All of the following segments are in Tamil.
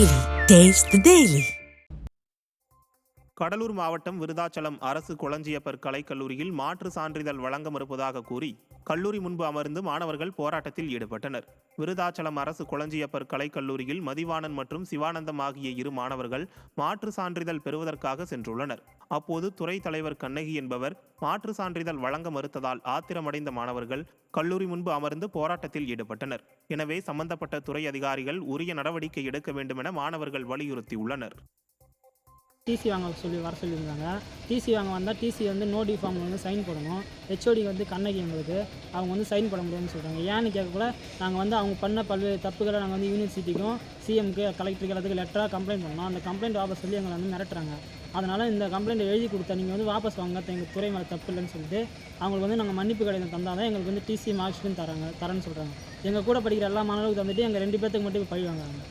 Daily. Taste the Daily. Cuddalore மாவட்டம் விருதாச்சலம் அரசு கொளஞ்சியப்பர் கலைக்கல்லூரியில் மாற்று சான்றிதழ் வழங்க மறுப்பதாக கூறி கல்லூரி முன்பு அமர்ந்து மாணவர்கள் போராட்டத்தில் ஈடுபட்டனர். விருதாச்சலம் அரசு கொளஞ்சியப்பர் கலைக்கல்லூரியில் மதிவாணன் மற்றும் சிவானந்தம் ஆகிய இரு மாணவர்கள் மாற்று சான்றிதழ் பெறுவதற்காக சென்றுள்ளனர். அப்போது துறை தலைவர் கண்ணகி என்பவர் மாற்று சான்றிதழ் வழங்க மறுத்ததால் ஆத்திரமடைந்த மாணவர்கள் கல்லூரி முன்பு அமர்ந்து போராட்டத்தில் ஈடுபட்டனர். எனவே சம்பந்தப்பட்ட துறை அதிகாரிகள் உரிய நடவடிக்கை எடுக்க வேண்டும் என மாணவர்கள் வலியுறுத்தியுள்ளனர். டிசி வாங்க வர சொல்லியிருந்தாங்க. டிசி வாங்க வந்தால் டிசி வந்து நோ டிஃபார்ம் வந்து சைன் போடணும். ஹெச்ஓடி வந்து கண்ணகி எங்களுக்கு அவங்க வந்து சைன் போட முடியும்னு சொல்கிறாங்க. ஏன்னு கேட்கக்கூட நாங்கள் வந்து அவங்க பண்ண பல்வேறு தப்புகளை நாங்கள் வந்து யூனிவர்சிட்டிக்கும் சிஎம்க்கு கலெக்டருக்கு எல்லாத்துக்கும் லெட்டராக கம்ப்ளைண்ட் பண்ணோம். அந்த கம்ப்ளைண்ட் வாபஸ் சொல்லி எங்களை வந்து மிரட்டுறாங்க. அதனால் இந்த கம்ப்ளைண்ட் எழுதி கொடுத்தா நீங்கள் வந்து வாபஸ் வாங்க எங்கள் துறை மேலே தப்பு இல்லைன்னு சொல்லிட்டு அவங்களுக்கு வந்து நாங்கள் மன்னிப்பு கடிதம் தந்தால் தான் எங்களுக்கு வந்து டிசி மார்க்ஸ்ன்னு தரேன்னு சொல்கிறாங்க. எங்கள் கூட படிக்கிற எல்லா மாணவர்களுக்கு தந்துட்டு எங்கள் 2 பேர்த்துக்கு மட்டும் பழி வாங்குறாங்க.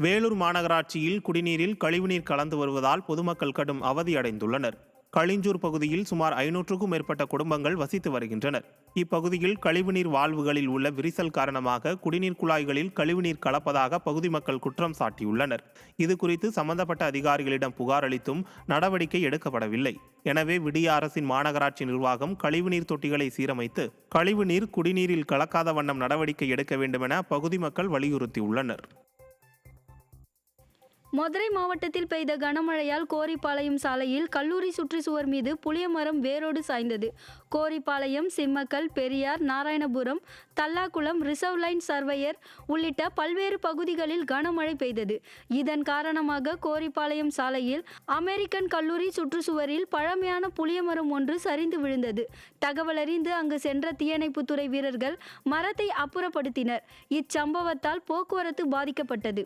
வேலூர் மாநகராட்சியில் குடிநீரில் கழிவுநீர் கலந்து வருவதால் பொதுமக்கள் கடும் அவதியடைந்துள்ளனர். களிஞ்சூர் பகுதியில் சுமார் 500க்கும் மேற்பட்ட குடும்பங்கள் வசித்து வருகின்றனர். இப்பகுதியில் கழிவுநீர் வால்வுகளில் உள்ள விரிசல் காரணமாக குடிநீர் குழாய்களில் கழிவுநீர் கலப்பதாக பகுதி மக்கள் குற்றம் சாட்டியுள்ளனர். இது குறித்து சம்பந்தப்பட்ட அதிகாரிகளிடம் புகார் அளித்தும் நடவடிக்கை எடுக்கப்படவில்லை. எனவே விடிய அரசின் மாநகராட்சி நிர்வாகம் கழிவுநீர் தொட்டிகளை சீரமைத்து கழிவுநீர் குடிநீரில் கலக்காத வண்ணம் நடவடிக்கை எடுக்க வேண்டும் என பகுதி மக்கள் வலியுறுத்தியுள்ளனர். மதுரை மாவட்டத்தில் பெய்த கனமழையால் கோரிப்பாளையம் சாலையில் கல்லூரி சுற்றுச்சுவர் மீது புளிய மரம் வேரோடு சாய்ந்தது. Goripalayam, Simmakkal, Periyar, Narayanapuram, Tallakulam, reserve line surveyor உள்ளிட்ட பல்வேறு பகுதிகளில் கனமழை பெய்தது. இதன் காரணமாக கோரிப்பாளையம் சாலையில் அமெரிக்கன் கல்லூரி சுற்றுச்சுவரில் பழமையான புளிய மரம் ஒன்று சரிந்து விழுந்தது. தகவலறிந்து அங்கு சென்ற தீயணைப்புத்துறை வீரர்கள் மரத்தை அப்புறப்படுத்தினர். இச்சம்பவத்தால் போக்குவரத்து பாதிக்கப்பட்டது.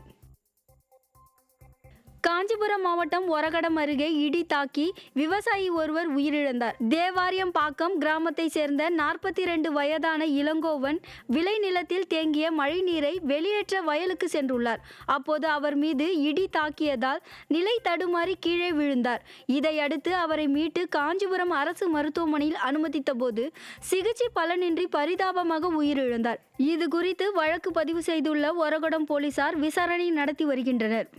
காஞ்சிபுரம் மாவட்டம் ஒரகடம் அருகே இடி தாக்கி விவசாயி ஒருவர் உயிரிழந்தார். தேவாரியம்பாக்கம் கிராமத்தை சேர்ந்த 42 வயதான இளங்கோவன் விளை நிலத்தில் தேங்கிய மழைநீரை வெளியேற்ற வயலுக்கு சென்றுள்ளார். அப்போது அவர் மீது இடி தாக்கியதால் நிலை தடுமாறி கீழே விழுந்தார். இதையடுத்து அவரை மீட்டு காஞ்சிபுரம் அரசு மருத்துவமனையில் அனுமதித்த போது சிகிச்சை பலனின்றி பரிதாபமாக உயிரிழந்தார். இது குறித்து வழக்கு பதிவு செய்துள்ள ஒரகடம் போலீசார் விசாரணை நடத்தி வருகின்றனர்.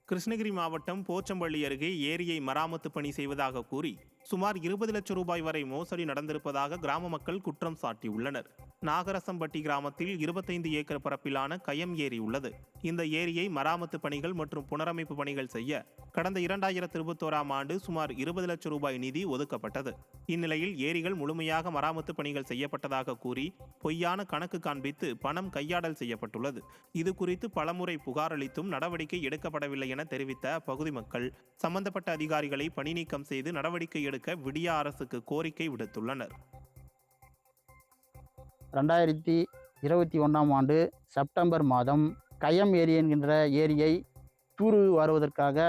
கிருஷ்ணகிரி மாவட்டம் போச்சம்பள்ளி அருகே ஏரியை மராமத்து பணி செய்வதாக கூறி சுமார் 20 லட்சம் ரூபாய் வரை மோசடி நடந்திருப்பதாக கிராம மக்கள் குற்றம் சாட்டியுள்ளனர். நாகரசம்பட்டி கிராமத்தில் 25 ஏக்கர் பரப்பிலான கயம் ஏரி உள்ளது. இந்த ஏரியை மராமத்து பணிகள் மற்றும் புனரமைப்பு பணிகள் செய்ய கடந்த 2021ஆம் ஆண்டு சுமார் 20 லட்சம் ரூபாய் நிதி ஒதுக்கப்பட்டது. இந்நிலையில் ஏரிகள் முழுமையாக மராமத்து பணிகள் செய்யப்பட்டதாக கூறி பொய்யான கணக்கு காண்பித்து பணம் கையாடல் செய்யப்பட்டுள்ளது. இது குறித்து பலமுறை புகார் அளித்தும் நடவடிக்கை எடுக்கப்படவில்லை என தெரிவித்த பகுதி மக்கள் சம்பந்தப்பட்ட அதிகாரிகளை பணி நீக்கம் செய்து நடவடிக்கை எடுக்க விடிய அரசுக்கு கோரிக்கை விடுத்துள்ளனர். 2021ஆம் ஆண்டு செப்டம்பர் மாதம் கயம் ஏரி என்கின்ற ஏரியை தூர் வாருவதற்காக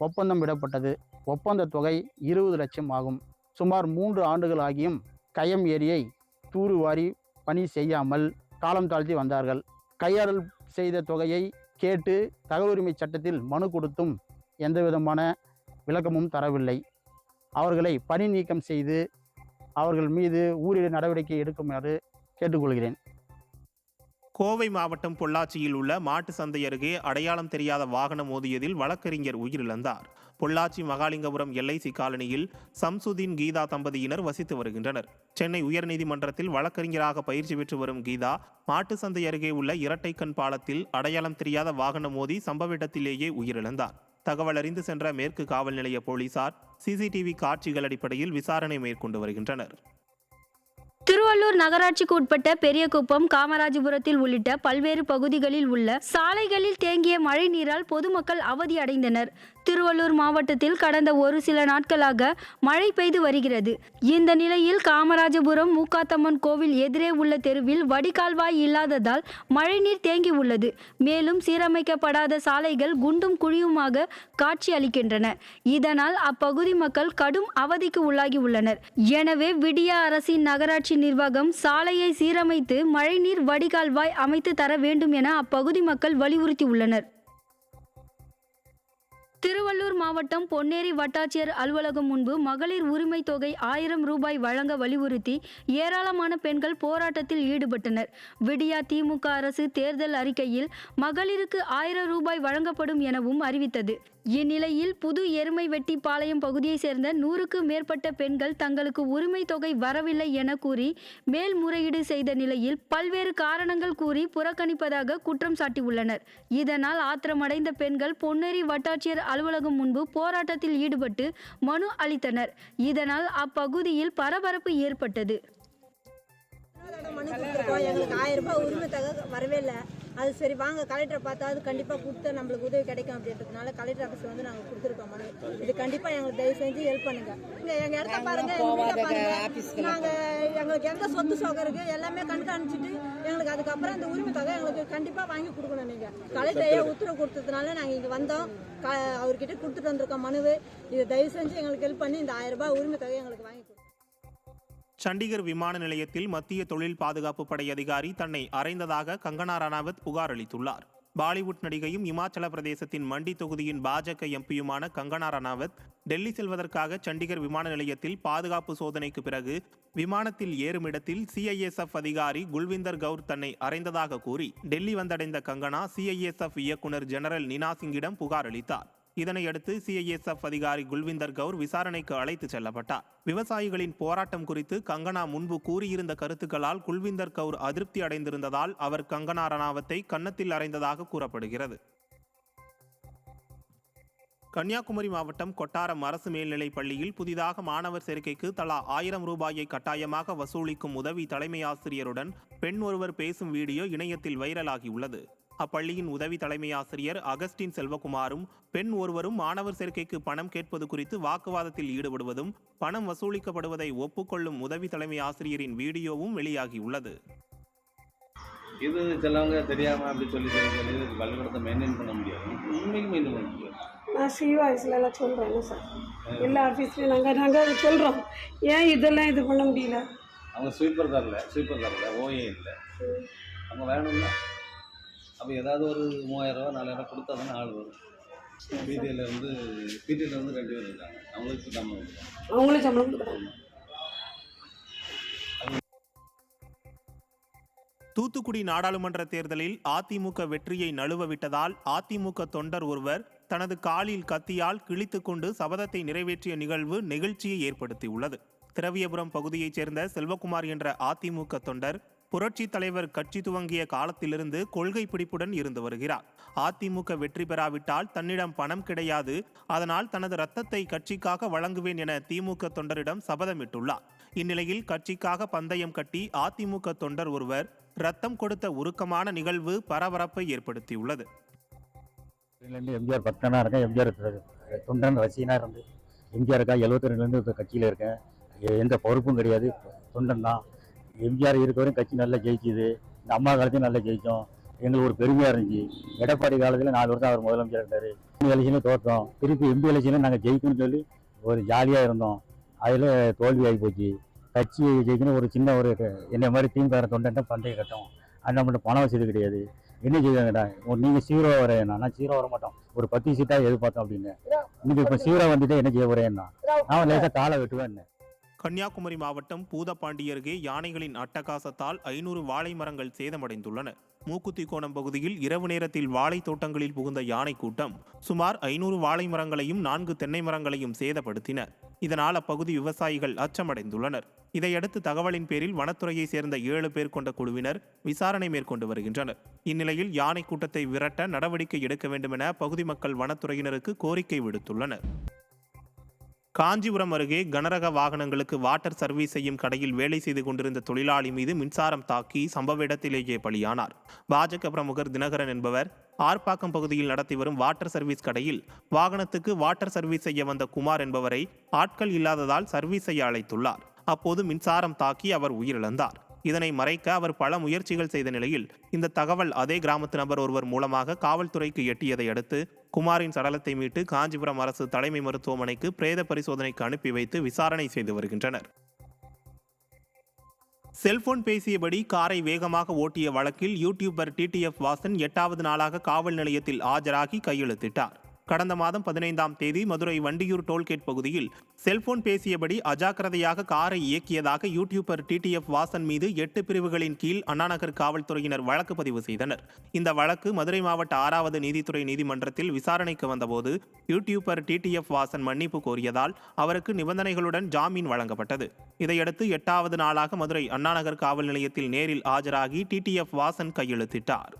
ஒப்பந்தம் விடப்பட்டது. ஒப்பந்த தொகை 20 லட்சம் ஆகும். சுமார் 3 ஆண்டுகள் ஆகியும் கயம் ஏரியை தூர் வாரி பணி செய்யாமல் காலம் தாழ்த்தி வந்தார்கள். கையாடல் செய்த தொகையை கேட்டு தகவல் உரிமை சட்டத்தில் மனு கொடுத்தும் எந்தவிதமான விளக்கமும் தரவில்லை. அவர்களை பணி நீக்கம் செய்து அவர்கள் மீது ஊரிட நடவடிக்கை எடுக்குமாறு கேட்டுக்கொள்கிறேன். கோவை மாவட்டம் பொள்ளாச்சியில் உள்ள மாட்டு சந்தை அருகே அடையாளம் தெரியாத வாகனம் மோதியதில் வழக்கறிஞர் உயிரிழந்தார். பொள்ளாச்சி மகாலிங்கபுரம் எல்ஐசி காலனியில் சம்சுதீன் கீதா தம்பதியினர் வசித்து வருகின்றனர். சென்னை உயர்நீதிமன்றத்தில் வழக்கறிஞராக பயிற்சி பெற்று வரும் கீதா மாட்டு சந்தை அருகே உள்ள இரட்டைக்கண் பாலத்தில் அடையாளம் தெரியாத வாகனம் மோதி சம்பவ இடத்திலேயே உயிரிழந்தார். தகவல் அறிந்து சென்ற மேற்கு காவல் நிலைய போலீசார் சிசிடிவி காட்சிகள் அடிப்படையில் விசாரணை மேற்கொண்டு வருகின்றனர். திருவள்ளூர் நகராட்சிக்கு உட்பட்ட பெரியகுப்பம், காமராஜபுரத்தில் உள்ளிட்ட பல்வேறு பகுதிகளில் உள்ள சாலைகளில் தேங்கிய மழை நீரால் பொதுமக்கள் அவதி அடைந்தனர். திருவள்ளூர் மாவட்டத்தில் கடந்த ஒரு சில நாட்களாக மழை பெய்து வருகிறது. இந்த நிலையில் காமராஜபுரம் மூக்காத்தம்மன் கோவில் எதிரே உள்ள தெருவில் வடிகால்வாய் இல்லாததால் மழைநீர் தேங்கி உள்ளது. மேலும் சீரமைக்கப்படாத சாலைகள் குண்டும் குழியுமாக காட்சி அளிக்கின்றன. இதனால் அப்பகுதி மக்கள் கடும் அவதிக்கு உள்ளாகி உள்ளனர். எனவே விடிய அரசின் நகராட்சி நிர்வாகம் சாலையை சீரமைத்து மழைநீர் வடிகால்வாய் அமைத்து தர வேண்டும் என அப்பகுதி மக்கள் வலியுறுத்தி உள்ளனர். திருவள்ளூர் மாவட்டம் பொன்னேரி வட்டாட்சியர் அலுவலகம் முன்பு மகளிர் உரிமை தொகை 1000 ரூபாய் வழங்க வலியுறுத்தி ஏராளமான பெண்கள் போராட்டத்தில் ஈடுபட்டனர். விடியா திமுக அரசு தேர்தல் அறிக்கையில் மகளிருக்கு 1000 ரூபாய் வழங்கப்படும் எனவும் அறிவித்தது. இந்நிலையில் புது எருமை வெட்டி பாளையம் பகுதியை சேர்ந்த 100க்கு மேற்பட்ட பெண்கள் தங்களுக்கு உரிமை தொகை வரவில்லை என கூறி மேல்முறையீடு செய்த நிலையில் பல்வேறு காரணங்கள் கூறி புறக்கணிப்பதாக குற்றம் சாட்டியுள்ளனர். இதனால் ஆத்திரமடைந்த பெண்கள் பொன்னேரி வட்டாட்சியர் அலுவலகம் முன்பு போராட்டத்தில் ஈடுபட்டு மனு அளித்தனர். இதனால் அப்பகுதியில் பரபரப்பு ஏற்பட்டது. மனு கொடுத்துருக்கோம், எங்களுக்கு 1000 ரூபாய் உரிமை தொகை வரவே இல்லை. அது சரி வாங்க கலெக்டரை பார்த்தா அது கண்டிப்பாக கொடுத்தா நம்மளுக்கு உதவி கிடைக்கும் அப்படின்றதுனால கலெக்டர் ஆஃபீஸில் வந்து நாங்கள் கொடுத்துருக்கோம் மனு. இது கண்டிப்பாக எங்களுக்கு தயவு செஞ்சு ஹெல்ப் பண்ணுங்க. எங்கள் இடத்த பாருங்க, எங்கள் வீட்டை பாருங்க. நாங்கள் எங்களுக்கு எந்த சொத்து சோகம் இருக்கு எல்லாமே கண்காணிச்சுட்டு எங்களுக்கு அதுக்கப்புறம் இந்த உரிமை தொகை எங்களுக்கு கண்டிப்பாக வாங்கி கொடுக்கணும். நீங்கள் கலெக்டரையே உத்தரவு கொடுத்ததுனால நாங்கள் இங்கே வந்தோம், அவர்கிட்ட கொடுத்துட்டு வந்திருக்கோம் மனுவு. இதை தயவு செஞ்சு எங்களுக்கு ஹெல்ப் பண்ணி இந்த 1000 ரூபாய் உரிமை தொகை எங்களுக்கு வாங்கி கொடுக்கணும். சண்டிகர் விமான நிலையத்தில் மத்திய தொழில் பாதுகாப்பு படை அதிகாரி தன்னை அறைந்ததாக கங்கனா ரணாவத் புகார் அளித்துள்ளார். பாலிவுட் நடிகையும் இமாச்சல பிரதேசத்தின் மண்டி தொகுதியின் பாஜக எம்பியுமான கங்கனா ரணாவத் டெல்லி செல்வதற்காக சண்டிகர் விமான நிலையத்தில் பாதுகாப்பு சோதனைக்கு பிறகு விமானத்தில் ஏறுமிடத்தில் சிஐஎஸ்எஃப் அதிகாரி குல்விந்தர் கவுர் தன்னை அறைந்ததாக கூறி டெல்லி வந்தடைந்த கங்கனா சிஐஎஸ்எஃப் இயக்குனர் ஜெனரல் நினா சிங்கிடம் புகார் அளித்தார். இதனையடுத்து சிஐஎஸ்எஃப் அதிகாரி குல்விந்தர் கவுர் விசாரணைக்கு அழைத்து செல்லப்பட்டார். விவசாயிகளின் போராட்டம் குறித்து கங்கனா முன்பு கூறியிருந்த கருத்துக்களால் குல்விந்தர் கவுர் அதிருப்தி அடைந்திருந்ததால் அவர் கங்கனா ரணாவத்தை கன்னத்தில் அறைந்ததாக கூறப்படுகிறது. கன்னியாகுமரி மாவட்டம் கொட்டாரம் அரசு மேல்நிலைப் பள்ளியில் புதிதாக மாணவர் சேர்க்கைக்கு தலா 1000 ரூபாயை கட்டாயமாக வசூலிக்கும் உதவி தலைமை ஆசிரியருடன் பெண் ஒருவர் பேசும் வீடியோ இணையத்தில் வைரலாகியுள்ளது. அப்பள்ளியின் உதவி தலைமை ஆசிரியர் அகஸ்டின் செல்வகுமாரும் பெண் ஒருவரும் மாணவர் சேர்க்கைக்கு பணம் கேட்பது குறித்து வாக்குவாதத்தில் ஈடுபடுவதும் பணம் வசூலிக்கப்படுவதை ஒப்புக்கொள்ளும் உதவி தலைமை ஆசிரியரின் வீடியோவும் வெளியாகியுள்ளது. இது சிலவங்க தெரியாமல் அப்படி சொல்லி பள்ளிக்கூடத்தை மெயின்டைன் பண்ண முடியாது, உண்மைக்கு மெயின்டைன் பண்ண முடியாது. நான் சிவாய்ஸில் எல்லாம் சொல்கிறேன் சார், எல்லா ஆஃபீஸ்லையும் நாங்கள் சொல்கிறோம், ஏன் இதெல்லாம் இது பண்ண முடியல. அவங்க ஸ்வீப்பர் தரல ஓஏ இல்லை, அவங்க வேணும்னா அப்போ ஏதாவது ஒரு 3000 ரூபா 4000 கொடுத்தா தானே ஆள் வரும். பிடிஏல இருந்து 2 பேர் இருக்காங்க, அவங்களுக்கு சம்பளம் கொடுக்குறாங்க. தூத்துக்குடி நாடாளுமன்ற தேர்தலில் அதிமுக வெற்றியை நழுவ விட்டதால் அதிமுக தொண்டர் ஒருவர் தனது காலில் கத்தியால் கிழித்துக்கொண்டு சபதத்தை நிறைவேற்றிய நிகழ்வு நெகிழ்ச்சியை ஏற்படுத்தியுள்ளது. திரவியபுரம் பகுதியைச் சேர்ந்த செல்வகுமார் என்ற அதிமுக தொண்டர் புரட்சி தலைவர் கட்சி துவங்கிய காலத்திலிருந்து கொள்கை பிடிப்புடன் இருந்து வருகிறார். அதிமுக வெற்றி பெறாவிட்டால் தன்னிடம் பணம் கிடையாது, அதனால் தனது ரத்தத்தை கட்சிக்காக வழங்குவேன் என திமுக தொண்டரிடம் சபதமிட்டுள்ளார். இந்நிலையில் கட்சிக்காக பந்தயம் கட்டி அதிமுக தொண்டர் ஒருவர் ரத்தம் கொடுத்த உருக்கமான நிகழ்வு பரபரப்பை ஏற்படுத்தியுள்ளது. எம்ஜிஆர் பக்தனாக இருக்கேன், எம்ஜிஆர் தொண்டன் ரசிகனாக இருந்து எம்ஜிஆருக்கா 72 கட்சியில் இருக்கேன், எந்த பொறுப்பும் கிடையாது, தொண்டன் தான். எம்ஜிஆர் இருக்கவரையும் கட்சி நல்லா ஜெயிச்சுது, இந்த அம்மா காலத்தையும் நல்லா ஜெயித்தோம், எங்களுக்கு ஒரு பெருமையாக இருந்துச்சு. எடப்பாடி காலத்தில் 4 வருஷம் அவர் முதலமைச்சர் இருந்தார், எலெக்ஷனில் தோற்றோம், திருப்பி எம்பி எலெக்ஷனில் நாங்கள் ஜெயிக்கணும்னு சொல்லி ஒரு ஜாலியாக இருந்தோம், அதில் தோல்வி ஆகி போச்சு. கட்சி ஜெயிக்கணும் ஒரு சின்ன ஒரு என்னை மாதிரி திமுக தொண்டன் பந்தய கட்டம், அது நம்மகிட்ட பணம் வசதி கிடையாது, என்ன செய்வாங்கடா நீங்கள் சீரோ வரேன்னா, நான் சீரோ வர மாட்டோம், ஒரு 10 சீட்டாக எதிர்பார்த்தோம் அப்படின்னு. இன்னைக்கு இப்போ சீரோ வந்துட்டு என்ன செய்ய போறேன்னா நான் லேசாக காலை வெட்டுவேன். கன்னியாகுமரி மாவட்டம் பூதப்பாண்டி அருகே யானைகளின் அட்டகாசத்தால் 500 வாழை மரங்கள் சேதமடைந்துள்ளன. மூக்குத்திக்கோணம் பகுதியில் இரவு நேரத்தில் வாழை தோட்டங்களில் புகுந்த யானை கூட்டம் சுமார் 500 வாழை மரங்களையும் 4 தென்னை மரங்களையும் சேதப்படுத்தின. இதனால் அப்பகுதி விவசாயிகள் அச்சமடைந்துள்ளனர். இதையடுத்து தகவலின் பேரில் வனத்துறையை சேர்ந்த 7 பேர் கொண்ட குழுவினர் விசாரணை மேற்கொண்டு வருகின்றனர். இந்நிலையில் யானை கூட்டத்தை விரட்ட நடவடிக்கை எடுக்க வேண்டும் என பகுதி மக்கள் வனத்துறையினருக்கு கோரிக்கை விடுத்துள்ளனர். காஞ்சிபுரம் அருகே கனரக வாகனங்களுக்கு வாட்டர் சர்வீஸ் செய்யும் கடையில் வேலை செய்து கொண்டிருந்த தொழிலாளி மீது மின்சாரம் தாக்கி சம்பவ இடத்திலேயே பலியானார். பாஜக பிரமுகர் தினகரன் என்பவர் ஆர்ப்பாக்கம் பகுதியில் நடத்தி வரும் வாட்டர் சர்வீஸ் கடையில் வாகனத்துக்கு வாட்டர் சர்வீஸ் செய்ய வந்த குமார் என்பவரை ஆட்கள் இல்லாததால் சர்வீஸ் செய்ய அழைத்துள்ளார். அப்போது மின்சாரம் தாக்கி அவர் உயிரிழந்தார். இதனை மறைக்க அவர் பல முயற்சிகள் செய்த நிலையில் இந்த தகவல் அதே கிராமத்து நபர் ஒருவர் மூலமாக காவல்துறைக்கு எட்டியதை அடுத்து குமாரின் சடலத்தை மீட்டு காஞ்சிபுரம் அரசு தலைமை மருத்துவமனைக்கு பிரேத பரிசோதனைக்கு அனுப்பி வைத்து விசாரணை செய்து வருகின்றனர். செல்போன் பேசியபடி காரை வேகமாக ஓட்டிய வழக்கில் யூடியூபர் டிடிஎஃப் வாசன் 8வது நாளாக காவல் நிலையத்தில் ஆஜராகி கையெழுத்திட்டார். கடந்த மாதம் 15ஆம் தேதி மதுரை வண்டியூர் டோல்கேட் பகுதியில் செல்போன் பேசியபடி அஜாக்கிரதையாக காரை இயக்கியதாக யூடியூபர் டிடிஎஃப் வாசன் மீது 8 பிரிவுகளின் கீழ் அண்ணாநகர் காவல்துறையினர் வழக்கு பதிவு செய்தனர். இந்த வழக்கு மதுரை மாவட்ட 6வது நீதித்துறை நீதிமன்றத்தில் விசாரணைக்கு வந்தபோது யூடியூபர் டிடிஎஃப் வாசன் மன்னிப்பு கோரியதால் அவருக்கு நிபந்தனைகளுடன் ஜாமீன் வழங்கப்பட்டது. இதையடுத்து 8வது நாளாக மதுரை அண்ணாநகர் காவல் நிலையத்தில் நேரில் ஆஜராகி டிடிஎஃப் வாசன் கையெழுத்திட்டார்.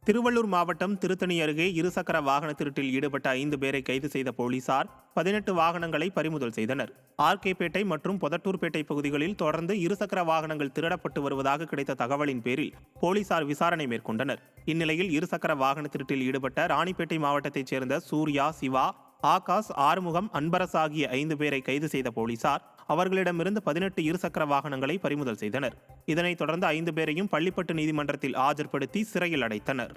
திருவள்ளூர் மாவட்டம் திருத்தணி அருகே இருசக்கர வாகன திருட்டில் ஈடுபட்ட 5 பேரை கைது செய்த போலீசார் 18 வாகனங்களை பறிமுதல் செய்தனர். ஆர்கேபேட்டை மற்றும் பொதட்டூர்பேட்டை பகுதிகளில் தொடர்ந்து இருசக்கர வாகனங்கள் திருடப்பட்டு வருவதாக கிடைத்த தகவலின் பேரில் போலீசார் விசாரணை மேற்கொண்டனர். இந்நிலையில் இருசக்கர வாகன திருட்டில் ஈடுபட்ட ராணிப்பேட்டை மாவட்டத்தைச் சேர்ந்த சூர்யா, சிவா, ஆகாஷ், ஆறுமுகம், அன்பரசு ஆகிய 5 பேரை கைது செய்த போலீசார் அவர்களிடமிருந்து 18 இருசக்கர வாகனங்களை பறிமுதல் செய்தனர். இதனைத் தொடர்ந்து 5 பேரையும் பள்ளிப்பட்டு நீதிமன்றத்தில் ஆஜர்படுத்தி சிறையில் அடைத்தனர்.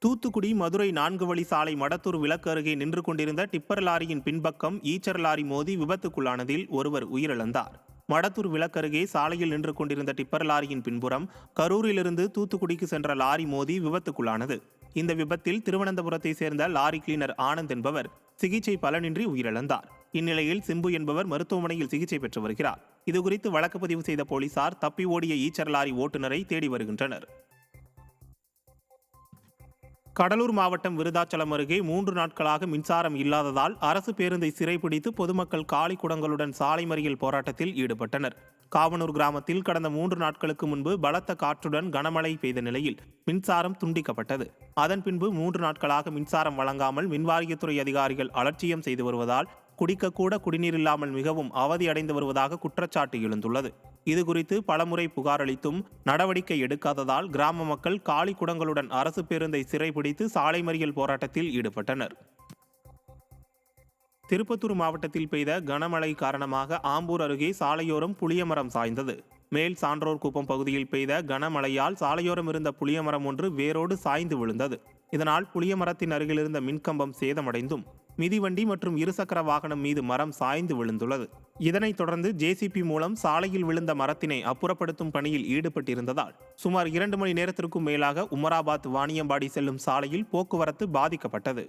தூத்துக்குடி மதுரை 4 வழி சாலை மடத்தூர் விலக்கு அருகே நின்று கொண்டிருந்த டிப்பர் லாரியின் பின்பக்கம் ஈச்சர் லாரி மோதி விபத்துக்குள்ளானதில் ஒருவர் உயிரிழந்தார். மடத்தூர் விலக்கு அருகே சாலையில் நின்று கொண்டிருந்த டிப்பர் லாரியின் பின்புறம் கரூரிலிருந்து தூத்துக்குடிக்கு சென்ற லாரி மோதி விபத்துக்குள்ளானது. இந்த விபத்தில் திருவனந்தபுரத்தை சேர்ந்த லாரி கிளீனர் ஆனந்த் என்பவர் சிகிச்சை பலனின்றி உயிரிழந்தார். இந்நிலையில் சிம்பு என்பவர் மருத்துவமனையில் சிகிச்சை பெற்று வருகிறார். இதுகுறித்து வழக்கு பதிவு செய்த போலீசார் தப்பி ஓடிய ஈச்சர் லாரி ஓட்டுநரை தேடி வருகின்றனர். கடலூர் மாவட்டம் விருதாச்சலம் அருகே 3 நாட்களாக மின்சாரம் இல்லாததால் அரசு பேருந்தை சிறைபிடித்து பொதுமக்கள் காலி குடங்களுடன் சாலை மறியல் போராட்டத்தில் ஈடுபட்டனர். காவனூர் கிராமத்தில் கடந்த 3 நாட்களுக்கு முன்பு பலத்த காற்றுடன் கனமழை பெய்த நிலையில் மின்சாரம் துண்டிக்கப்பட்டது. அதன் பின்பு 3 நாட்களாக மின்சாரம் வழங்காமல் மின்வாரியத்துறை அதிகாரிகள் அலட்சியம் செய்து வருவதால் குடிக்கக்கூட குடிநீர் இல்லாமல் மிகவும் அவதியடைந்து வருவதாக குற்றச்சாட்டு எழுந்துள்ளது. இதுகுறித்து பலமுறை புகார் அளித்தும் நடவடிக்கை எடுக்காததால் கிராம மக்கள் காலி குடங்களுடன் அரசு பேருந்தை சிறைபிடித்து சாலை மறியல் போராட்டத்தில் ஈடுபட்டனர். திருப்பத்தூர் மாவட்டத்தில் பெய்த கனமழை காரணமாக ஆம்பூர் அருகே சாலையோரம் புளியமரம் சாய்ந்தது. மேல் சான்றோர் குப்பம் பகுதியில் பெய்த கனமழையால் சாலையோரம் இருந்த புளியமரம் ஒன்று வேரோடு சாய்ந்து விழுந்தது. இதனால் புளியமரத்தின் அருகில் இருந்த மின்கம்பம் சேதமடைந்தும் மிதிவண்டி மற்றும் இருசக்கர வாகனம் மீது மரம் சாய்ந்து விழுந்துள்ளது. இதனைத் தொடர்ந்து ஜேசிபி மூலம் சாலையில் விழுந்த மரத்தினை அப்புறப்படுத்தும் பணியில் ஈடுபட்டிருந்ததால் சுமார் 2 மணி நேரத்திற்கும் மேலாக உமராபாத் வாணியம்பாடி செல்லும் சாலையில் போக்குவரத்து பாதிக்கப்பட்டது.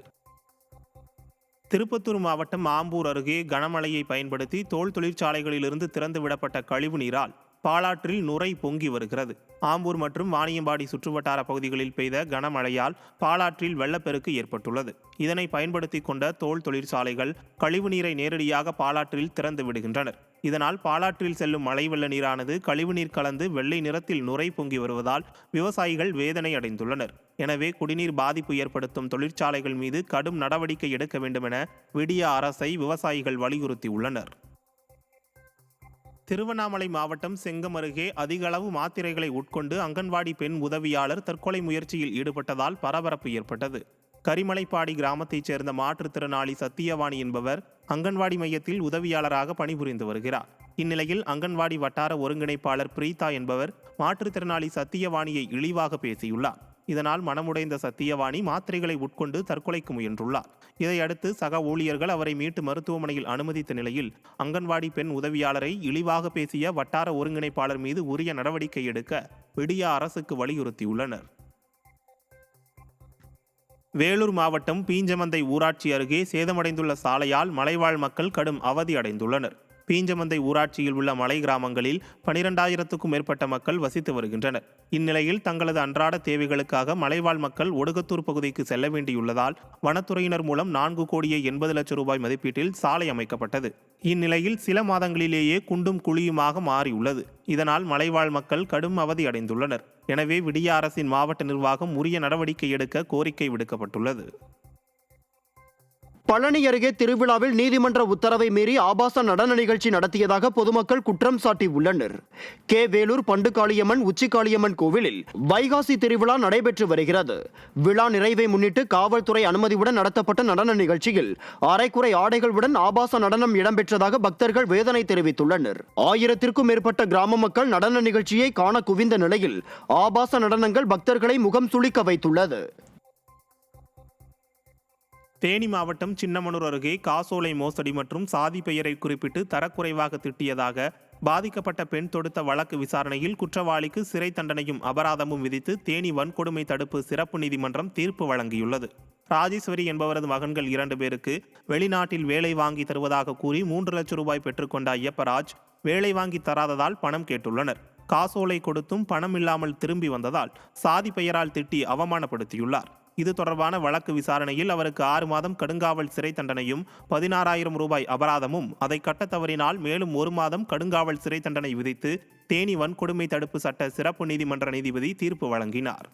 திருப்பத்தூர் மாவட்டம் ஆம்பூர் அருகே கனமழையை பயன்படுத்தி தோல் தொழிற்சாலைகளிலிருந்து திறந்து விடப்பட்ட கழிவு நீரால் பாலாற்றில் நுரை பொங்கி வருகிறது. ஆம்பூர் மற்றும் வாணியம்பாடி சுற்றுவட்டார பகுதிகளில் பெய்த கனமழையால் பாலாற்றில் வெள்ளப்பெருக்கு ஏற்பட்டுள்ளது. இதனை பயன்படுத்தி கொண்ட தோல் தொழிற்சாலைகள் கழிவு நீரை நேரடியாக பாலாற்றில் திறந்து விடுகின்றனர். இதனால் பாலாற்றில் செல்லும் மழை வெள்ள நீரானது கழிவுநீர் கலந்து வெள்ளை நிறத்தில் நுரை பொங்கி வருவதால் விவசாயிகள் வேதனை அடைந்துள்ளனர். எனவே குடிநீர் பாதிப்பு ஏற்படுத்தும் தொழிற்சாலைகள் மீது கடும் நடவடிக்கை எடுக்க வேண்டுமென விடிய அரசை விவசாயிகள் வலியுறுத்தியுள்ளனர். திருவண்ணாமலை மாவட்டம் செங்கம் அருகே அதிக அளவு மாத்திரைகளை உட்கொண்டு அங்கன்வாடி பெண் உதவியாளர் தற்கொலை முயற்சியில் ஈடுபட்டதால் பரபரப்பு ஏற்பட்டது. கரிமலைப்பாடி கிராமத்தைச் சேர்ந்த மாற்றுத்திறனாளி சத்தியவாணி என்பவர் அங்கன்வாடி மையத்தில் உதவியாளராக பணிபுரிந்து வருகிறார். இந்நிலையில் அங்கன்வாடி வட்டார ஒருங்கிணைப்பாளர் பிரீதா என்பவர் மாற்றுத்திறனாளி சத்தியவாணியை இழிவாக பேசியுள்ளார். இதனால் மனமுடைந்த சத்தியவாணி மாத்திரைகளை உட்கொண்டு தற்கொலைக்கு முயன்றுள்ளார். இதையடுத்து சக ஊழியர்கள் அவரை மீட்டு மருத்துவமனையில் அனுமதித்த நிலையில் அங்கன்வாடி பெண் உதவியாளரை இழிவாக பேசிய வட்டார ஒருங்கிணைப்பாளர் மீது உரிய நடவடிக்கை எடுக்க விடிய அரசுக்கு வலியுறுத்தியுள்ளனர். வேலூர் மாவட்டம் பீஞ்சமந்தை ஊராட்சி அருகே சேதமடைந்துள்ள சாலையால் மலைவாழ் மக்கள் கடும் அவதி அடைந்துள்ளனர். பீஞ்சமந்தை ஊராட்சியில் உள்ள மலை கிராமங்களில் 12,000க்கும் மேற்பட்ட மக்கள் வசித்து வருகின்றனர். இந்நிலையில் தங்களது அன்றாட தேவைகளுக்காக மலைவாழ் மக்கள் ஒடுகத்தூர் பகுதிக்கு செல்ல வேண்டியுள்ளதால் வனத்துறையினர் மூலம் 4,80 லட்சம் ரூபாய் மதிப்பீட்டில் சாலை அமைக்கப்பட்டது. இந்நிலையில் சில மாதங்களிலேயே குண்டும் குழியுமாக மாறியுள்ளது. இதனால் மலைவாழ் மக்கள் கடும் அவதி அடைந்துள்ளனர். எனவே விடிய அரசின் மாவட்ட நிர்வாகம் உரிய நடவடிக்கை எடுக்க கோரிக்கை விடுக்கப்பட்டுள்ளது. பழனி அருகே திருவிழாவில் நீதிமன்ற உத்தரவை மீறி ஆபாச நடன நிகழ்ச்சி நடத்தியதாக பொதுமக்கள் குற்றம் சாட்டியுள்ளனர். வேலூர் பண்டுகாளியம்மன் உச்சிகாளியம்மன் கோவிலில் வைகாசி திருவிழா நடைபெற்று வருகிறது. விழா நிறைவை முன்னிட்டு காவல்துறை அனுமதியுடன் நடத்தப்பட்ட நடன நிகழ்ச்சியில் அரைக்குறை ஆடைகளுடன் ஆபாச நடனம் இடம்பெற்றதாக பக்தர்கள் வேதனை தெரிவித்துள்ளனர். 1000க்கும் மேற்பட்ட கிராம மக்கள் நடன நிகழ்ச்சியை காண குவிந்த நிலையில் ஆபாச நடனங்கள் பக்தர்களை முகம் சுளிக்க வைத்துள்ளது. தேனி மாவட்டம் சின்னமனூர் அருகே காசோலை மோசடி மற்றும் சாதி பெயரை குறிப்பிட்டு தரக்குறைவாக திட்டியதாக பாதிக்கப்பட்ட பெண் தொடுத்த வழக்கு விசாரணையில் குற்றவாளிக்கு சிறை தண்டனையும் அபராதமும் விதித்து தேனி வன்கொடுமை தடுப்பு சிறப்பு நீதிமன்றம் தீர்ப்பு வழங்கியுள்ளது. ராஜேஸ்வரி என்பவரது மகன்கள் 2 பேருக்கு வெளிநாட்டில் வேலை வாங்கி தருவதாக கூறி 3 லட்சம் ரூபாய் பெற்றுக்கொண்ட ஐயப்பராஜ் வேலை வாங்கி தராததால் பணம் கேட்டுள்ளனர். காசோலை கொடுத்தும் பணம் இல்லாமல் திரும்பி வந்ததால் சாதி பெயரால் திட்டி அவமானப்படுத்தியுள்ளார். இது தொடர்பான வழக்கு விசாரணையில் அவருக்கு 6 மாதம் கடுங்காவல் சிறை தண்டனையும் 16,000 ரூபாய் அபராதமும், அதை கட்டத் தவறினால் மேலும் 1 மாதம் கடுங்காவல் சிறை தண்டனை விதித்து தேனி வன்கொடுமை தடுப்பு சட்ட சிறப்பு நீதிமன்ற நீதிபதி தீர்ப்பு வழங்கினார்.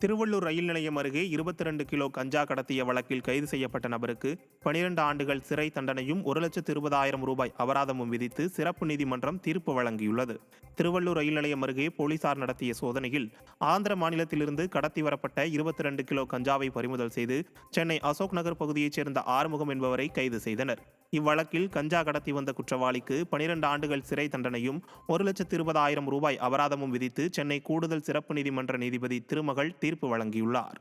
திருவள்ளூர் ரயில் நிலையம் அருகே 22 கிலோ கஞ்சா கடத்திய வழக்கில் கைது செய்யப்பட்ட நபருக்கு 12 ஆண்டுகள் சிறை தண்டனையும் 1,20,000 ரூபாய் அபராதமும் விதித்து சிறப்பு நீதிமன்றம் தீர்ப்பு வழங்கியுள்ளது. திருவள்ளூர் ரயில் நிலையம் அருகே போலீசார் நடத்திய சோதனையில் ஆந்திர மாநிலத்திலிருந்து கடத்தி வரப்பட்ட 22 கிலோ கஞ்சாவை பறிமுதல் செய்து சென்னை அசோக் நகர் பகுதியைச் சேர்ந்த ஆறுமுகம் என்பவரை கைது செய்தனர். இவ்வழக்கில் கஞ்சா கடத்தி வந்த குற்றவாளிக்கு 12 ஆண்டுகள் சிறை தண்டனையும் 1,20,000 ரூபாய் அபராதமும் விதித்து சென்னை கூடுதல் சிறப்பு நீதிமன்ற நீதிபதி திருமகள் தீர்ப்பு வழங்கியுள்ளார்.